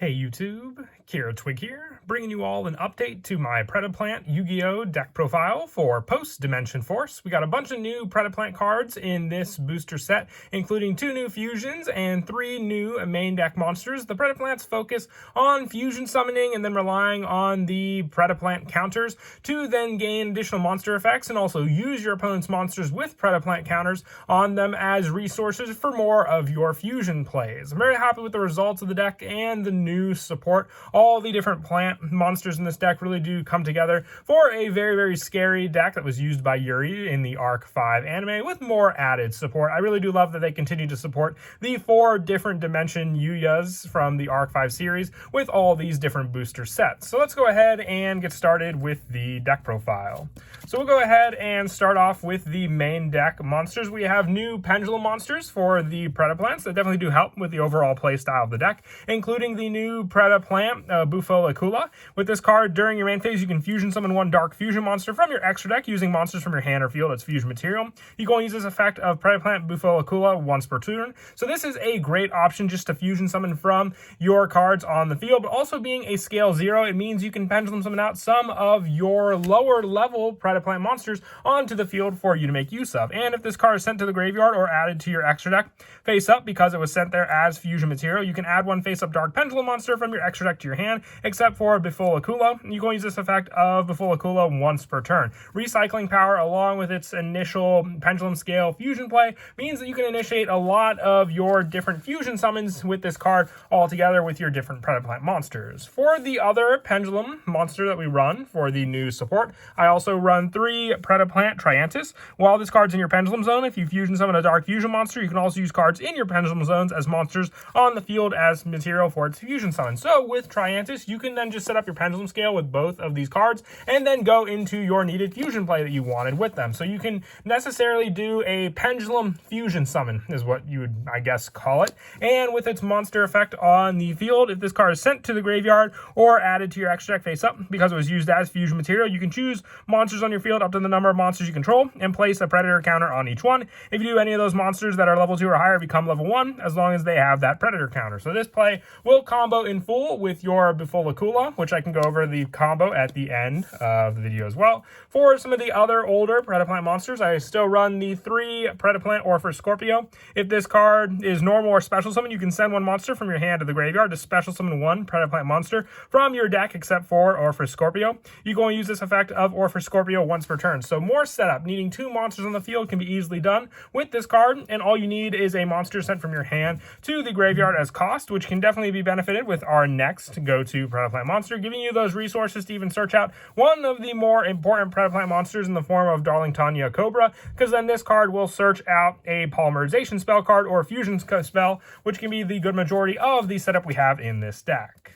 Hey YouTube, Kira Twig here, bringing you all an update to my Predaplant Yu-Gi-Oh deck profile for Post-Dimension Force. We got a bunch of new Predaplant cards in this booster set, including 2 new fusions and 3 new main deck monsters. The Predaplants focus on fusion summoning and then relying on the Predaplant counters to then gain additional monster effects and also use your opponent's monsters with Predaplant counters on them as resources for more of your fusion plays. I'm very happy with the results of the deck and the new support. All the different plant monsters in this deck really do come together for a very scary deck that was used by Yuri in the Arc 5 anime with more added support. I really do love that they continue to support the 4 different dimension Yugiohs from the Arc 5 series with all these different booster sets. So let's go ahead and get started with the deck profile. So we'll go ahead and start off with the main deck monsters. We have new pendulum monsters for the Predaplants that definitely do help with the overall play style of the deck, including the new Predaplant Yugioh. With this card, during your main phase, you can fusion summon 1 dark fusion monster from your extra deck using monsters from your hand or field as fusion material. You go and use this effect of Predaplant Yugioh once per turn. So this is a great option just to fusion summon from your cards on the field, but also being a scale 0, it means you can pendulum summon out some of your lower level Predaplant monsters onto the field for you to make use of. And if this card is sent to the graveyard or added to your extra deck face up because it was sent there as fusion material, you can add 1 face up dark pendulum monster from your extra deck to your hand, except for Yugioh. You go and use this effect of Yugioh once per turn. Recycling power, along with its initial pendulum scale fusion play, means that you can initiate a lot of your different fusion summons with this card all together with your different Predaplant monsters. For the other pendulum monster that we run for the new support, I also run 3 Predaplant Triantis. While this card's in your pendulum zone, if you fusion summon a dark fusion monster, you can also use cards in your pendulum zones as monsters on the field as material for its fusion summon. So with Triantis, you can then just set up your pendulum scale with both of these cards and then go into your needed fusion play that you wanted with them. So you can necessarily do a pendulum fusion summon is what you would, I guess, call it. And with its monster effect on the field, if this card is sent to the graveyard or added to your extra deck face up because it was used as fusion material, you can choose monsters on your field up to the number of monsters you control and place a predator counter on each one. If you do any of those monsters that are level 2 or higher become level 1 as long as they have that predator counter. So this play will combo in full with your Yugioh, which I can go over the combo at the end of the video as well. For some of the other older Predaplant monsters, I still run the 3 Predaplant Orpher Scorpio. If this card is normal or special summon, you can send 1 monster from your hand to the graveyard to special summon 1 Predaplant monster from your deck except for Orpher Scorpio. You go and use this effect of Orpher Scorpio once per turn. So more setup. Needing 2 monsters on the field can be easily done with this card, and all you need is a monster sent from your hand to the graveyard as cost, which can definitely be benefited with our next go-to Predaplant monster, giving you those resources to even search out one of the more important Predaplant monsters in the form of Darling Tanya Cobra, because then this card will search out a polymerization spell card or a fusion spell, which can be the good majority of the setup we have in this deck.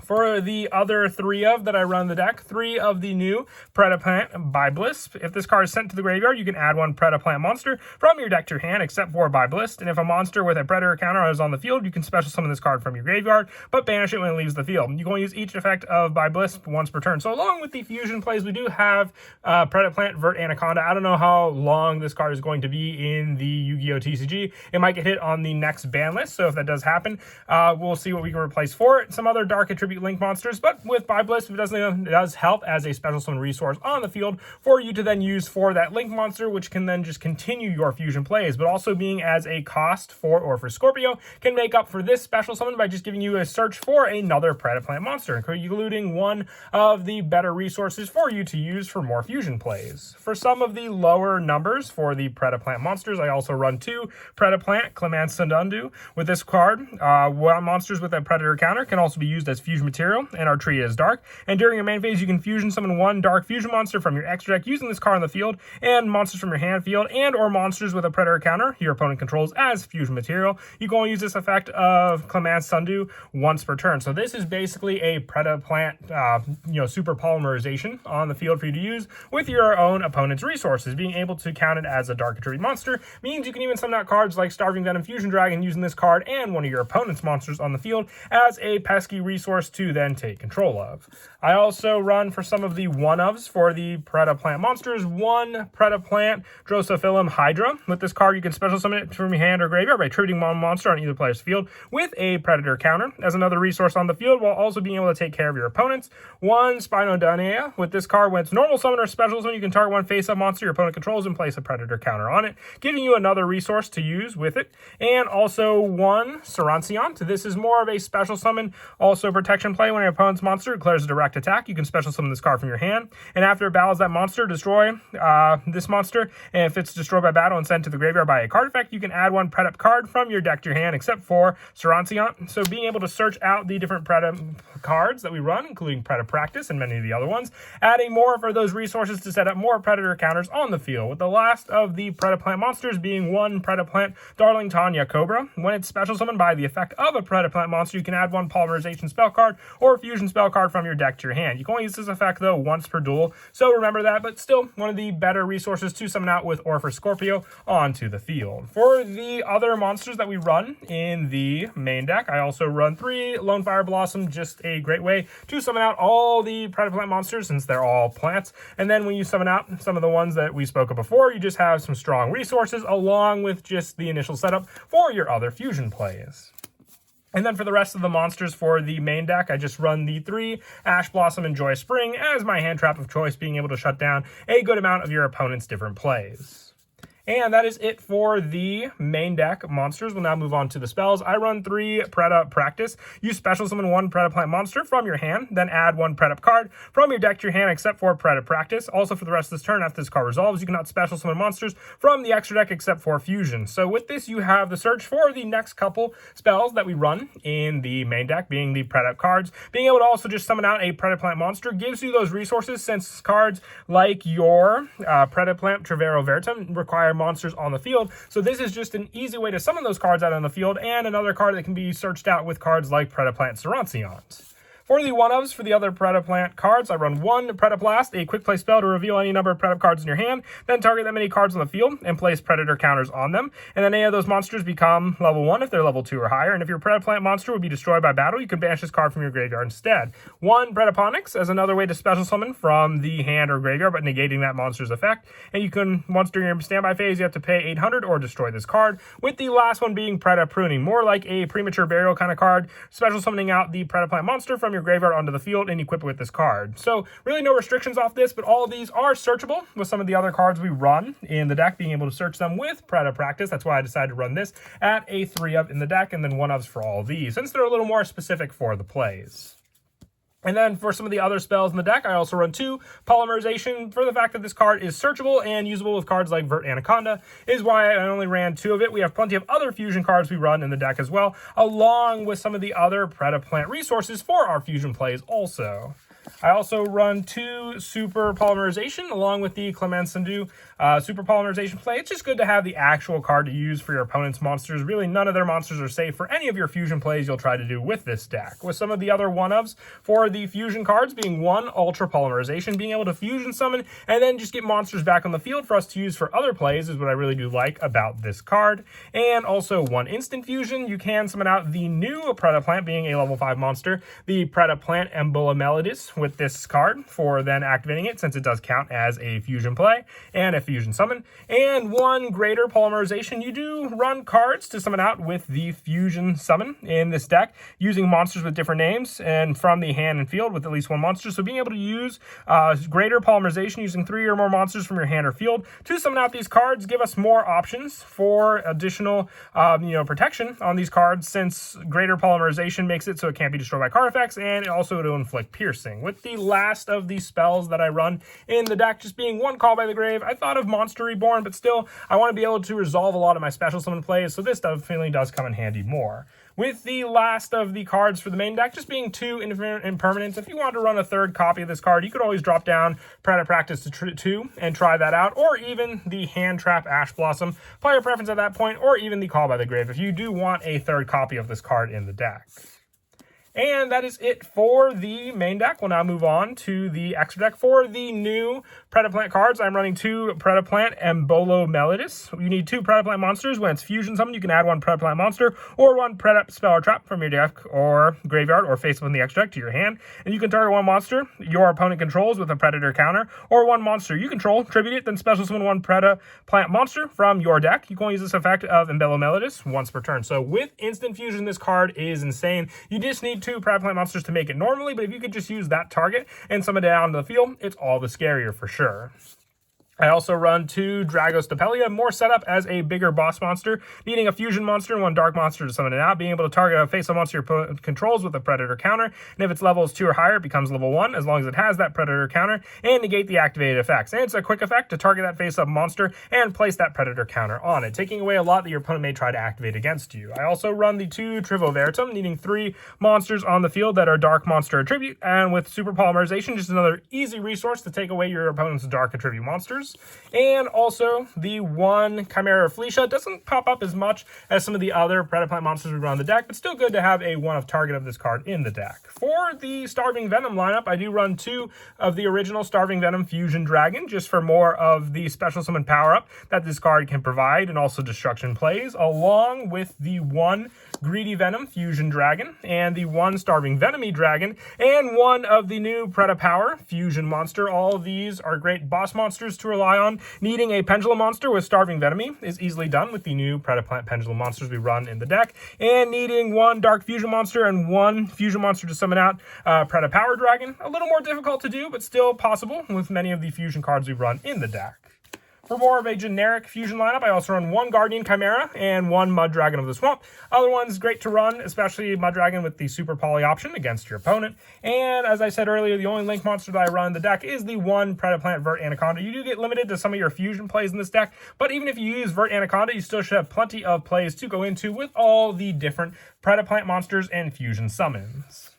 For the other 3 of that I run the deck, 3 of the new Predaplant Biblisp. If this card is sent to the graveyard, you can add 1 Predaplant monster from your deck to your hand, except for Biblisp. And if a monster with a predator counter is on the field, you can special summon this card from your graveyard, but banish it when it leaves the field. You can only use each effect of Biblisp once per turn. So along with the fusion plays, we do have Predaplant Vert Anaconda. I don't know how long this card is going to be in the Yu-Gi-Oh TCG. It might get hit on the next ban list, so if that does happen, we'll see what we can replace for it. Some other Dark Attribute Link monsters, but with Biblisp, it does help as a special summon resource on the field for you to then use for that Link monster, which can then just continue your fusion plays, but also being as a cost for Orpher Scorpio can make up for this special summon by just giving you a search for another Predaplant monster, including one of the better resources for you to use for more fusion plays. For some of the lower numbers for the Predaplant monsters, I also run 2 Predaplant Tsundere. With this card, monsters with a predator counter can also be used as fusion material and are treated as dark. And during your main phase, you can fusion summon 1 dark fusion monster from your extra deck using this card on the field, and monsters from your hand field and or monsters with a predator counter your opponent controls as fusion material. You go and use this effect of Tsundere once per turn. So this is basically a Predaplant super polymerization on the field for you to use with your own opponent's resources. Being able to count it as a dark attribute monster means you can even summon out cards like Starving Venom Fusion Dragon using this card and one of your opponent's monsters on the field as a pesky resource to then take control of. I also run for some of the one-ofs for the Predaplant monsters, one Predaplant Drosophilum Hydra. With this card, you can special summon it from your hand or graveyard by tributing one monster on either player's field with a Predator counter as another resource on the field, while also being able to take care of your opponents. One Spinodonea. With this card, when it's normal summon or special summon, you can target one face-up monster your opponent controls and place a Predator counter on it, giving you another resource to use with it. And also one Saranciant. This is more of a special summon, also protection play. When your opponent's monster declares a direct attack, you can special summon this card from your hand, and after it battles that monster, destroy this monster, and if it's destroyed by battle and sent to the graveyard by a card effect, you can add one Predap card from your deck to your hand, except for Saranciant. So being able to search out the different Predap cards that we run, including Predap Practice and many of the other ones, adding more for those resources to set up more Predator counters on the field, with the last of the Predaplant monsters being one Predaplant Darlington Cobra. When it's special summoned by the effect of a Predaplant monster, you can add one Polymerization spell card or fusion spell card from your deck to your hand. You can only use this effect, though, once per duel, so remember that, but still one of the better resources to summon out with Orpher Scorpio onto the field. For the other monsters that we run in the main deck, I also run 3 Lone Fire Blossom, just a great way to summon out all the Predaplant monsters since they're all plants, and then when you summon out some of the ones that we spoke of before, you just have some strong resources along with just the initial setup for your other fusion plays. And then for the rest of the monsters for the main deck, I just run the 3 Ash Blossom and Joy Spring as my hand trap of choice, being able to shut down a good amount of your opponent's different plays. And that is it for the main deck monsters. We'll now move on to the spells. I run 3 Predap Practice. You special summon one Predaplant monster from your hand, then add one Predap card from your deck to your hand, except for Predap Practice. Also, for the rest of this turn, after this card resolves, you cannot special summon monsters from the extra deck except for Fusion. So with this, you have the search for the next couple spells that we run in the main deck, being the Predap cards. Being able to also just summon out a Predaplant monster gives you those resources, since cards like your Predaplant Trevero Vertum require monsters on the field. So this is just an easy way to summon those cards out on the field, and another card that can be searched out with cards like Predaplant Saranciant. For the one-ofs for the other Predaplant cards, I run 1 Predaplast, a quick play spell to reveal any number of Predap cards in your hand, then target that many cards on the field and place Predator counters on them. And then any of those monsters become level 1 if they're level 2 or higher. And if your Predaplant monster would be destroyed by battle, you can banish this card from your graveyard instead. 1 Predaponics as another way to special summon from the hand or graveyard, but negating that monster's effect. And you can, once during your standby phase, you have to pay 800 or destroy this card. With the last one being Predap Pruning, more like a premature burial kind of card, special summoning out the Predaplant monster from your graveyard onto the field and equip it with this card. So really no restrictions off this, but all of these are searchable with some of the other cards we run in the deck, being able to search them with Predap Practice. That's why I decided to run this at a 3-of in the deck, and then 1-ofs for all of these, since they're a little more specific for the plays. And then for some of the other spells in the deck, I also run 2 Polymerization. For the fact that this card is searchable and usable with cards like Vert Anaconda is why I only ran 2 of it. We have plenty of other fusion cards we run in the deck as well, along with some of the other Predaplant resources for our fusion plays also. I also run 2 Super Polymerization along with the Clemence Sandu Super Polymerization play. It's just good to have the actual card to use for your opponent's monsters. Really, none of their monsters are safe for any of your fusion plays you'll try to do with this deck. With some of the other one-ofs for the fusion cards being 1 Ultra Polymerization, being able to fusion summon and then just get monsters back on the field for us to use for other plays is what I really do like about this card. And also 1 Instant Fusion. You can summon out the new Predaplant, being a level 5 monster, the Predaplant Embolomelidis, with this card for then activating it, since it does count as a fusion play and a fusion summon. And 1 Greater Polymerization. You do run cards to summon out with the fusion summon in this deck, using monsters with different names and from the hand and field with at least 1 monster. So being able to use Greater Polymerization using 3 or more monsters from your hand or field to summon out these cards give us more options for additional protection on these cards, since Greater Polymerization makes it so it can't be destroyed by card effects, and it also to inflict piercing. With the last of these spells that I run in the deck just being 1 Call by the Grave, I thought of Monster Reborn, but still I want to be able to resolve a lot of my special summon plays, so this definitely does come in handy more. With the last of the cards for the main deck just being 2 Impermanents, if you want to run a 3rd copy of this card, you could always drop down Predap Practice to 2 and try that out, or even the Hand Trap Ash Blossom. Player preference at that point, or even the Call by the Grave if you do want a 3rd copy of this card in the deck. And that is it for the main deck. We'll now move on to the extra deck. For the new Predaplant cards, I'm running 2 Predaplant Embolo Melodis. You need 2 Predaplant monsters. When it's fusion summoned, you can add 1 Predaplant monster or 1 Predap spell or trap from your deck or graveyard or face up in the extra deck to your hand. And you can target 1 monster your opponent controls with a Predator counter, or 1 monster you control, tribute it, then special summon 1 Predaplant monster from your deck. You can only use this effect of Embolo Melodis once per turn. So with instant fusion, this card is insane. You just need 2 Predaplant monsters to make it normally, but if you could just use that target and summon it out onto the field, it's all the scarier for sure. I also run 2 Dragos Tapelia, more setup as a bigger boss monster, needing a fusion monster and 1 dark monster to summon it out, being able to target a face-up monster your opponent controls with a Predator counter, and if its level is 2 or higher, it becomes level 1, as long as it has that Predator counter, and negate the activated effects. And it's a quick effect to target that face-up monster and place that Predator counter on it, taking away a lot that your opponent may try to activate against you. I also run the 2 Trivo Veritum, needing 3 monsters on the field that are dark monster attribute, and with Super Polymerization, just another easy resource to take away your opponent's dark attribute monsters. And also, the 1 Chimera Felicia doesn't pop up as much as some of the other Predaplant monsters we run on the deck, but still good to have a 1 of target of this card in the deck. For the Starving Venom lineup, I do run 2 of the original Starving Venom Fusion Dragon, just for more of the special summon power-up that this card can provide, and also destruction plays, along with the 1 Greedy Venom Fusion Dragon, and the 1 Starving Venomy Dragon, and 1 of the new Predapower Fusion Monster. All of these are great boss monsters to rely on. Needing a Pendulum Monster with Starving Venomy is easily done with the new Predaplant Pendulum monsters we run in the deck, and needing 1 Dark Fusion Monster and 1 Fusion Monster to summon out Predapower Dragon. A little more difficult to do, but still possible with many of the fusion cards we run in the deck. For more of a generic fusion lineup, I also run 1 Guardian Chimera and 1 Mud Dragon of the Swamp. Other ones great to run, especially Mud Dragon with the Super Poly option against your opponent. And as I said earlier, the only link monster that I run in the deck is the 1 Predaplant Vert Anaconda. You do get limited to some of your fusion plays in this deck, but even if you use Vert Anaconda, you still should have plenty of plays to go into with all the different Predaplant monsters and fusion summons.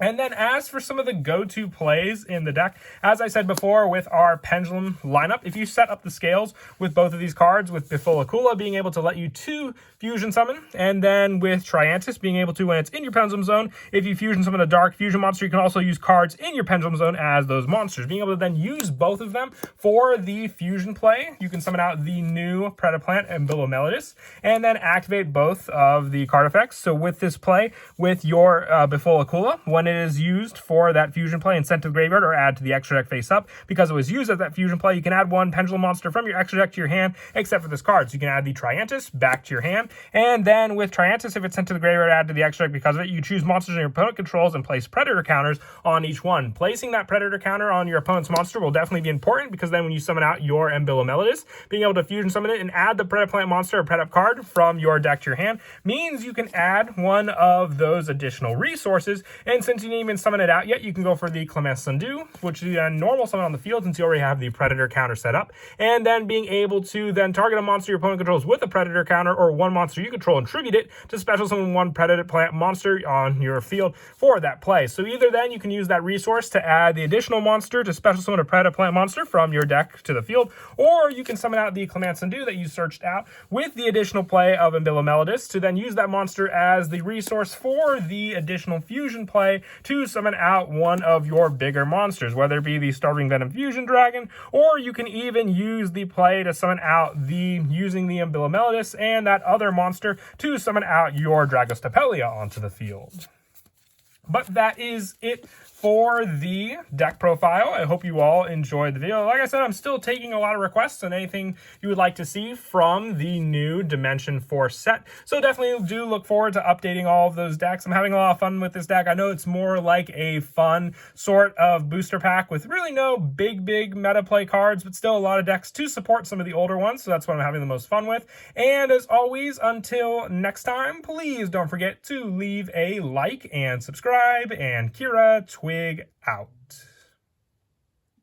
And then as for some of the go-to plays in the deck, as I said before with our Pendulum lineup, if you set up the scales with both of these cards, with Bifulacula being able to let you 2 fusion summon, and then with Triantis being able to, when it's in your Pendulum Zone, if you fusion summon a dark fusion monster, you can also use cards in your Pendulum Zone as those monsters. Being able to then use both of them for the fusion play, you can summon out the new Predaplant Embolo Melodis, and then activate both of the card effects. So with this play, with your Bifulacula, when it is used for that fusion play and sent to the graveyard or add to the extra deck face up, because it was used as that fusion play, you can add 1 Pendulum monster from your extra deck to your hand, except for this card. So you can add the Triantis back to your hand, and then with Triantis, if it's sent to the graveyard, add to the extra deck because of it, you choose monsters your opponent controls and place Predator counters on each one. Placing that Predator counter on your opponent's monster will definitely be important, because then when you summon out your Embolo Melodis, being able to fusion summon it and add the Predaplant monster or Predap card from your deck to your hand means you can add 1 of those additional resources. And since you didn't even summon it out yet, you can go for the Clemence Sundu, which is a normal summon on the field since you already have the Predator counter set up, and then being able to then target a monster your opponent controls with a Predator counter, or 1 monster you control and tribute it to special summon 1 Predaplant monster on your field for that play. So either then you can use that resource to add the additional monster to special summon a Predaplant monster from your deck to the field, or you can summon out the Clemence Sundu that you searched out with the additional play of Embolo Melodis to then use that monster as the resource for the additional fusion play to summon out 1 of your bigger monsters, whether it be the Starving Venom Fusion Dragon, or you can even use the play to summon out using the Embolo Melodis and that other monster to summon out your Dragos Tapelia onto the field. But that is it for the deck profile. I hope you all enjoyed the video. Like I said, I'm still taking a lot of requests on anything you would like to see from the new Dimension Force set. So definitely do look forward to updating all of those decks. I'm having a lot of fun with this deck. I know it's more like a fun sort of booster pack with really no big meta play cards, but still a lot of decks to support some of the older ones. So that's what I'm having the most fun with. And as always, until next time, please don't forget to leave a like and subscribe. And Kira Twig out.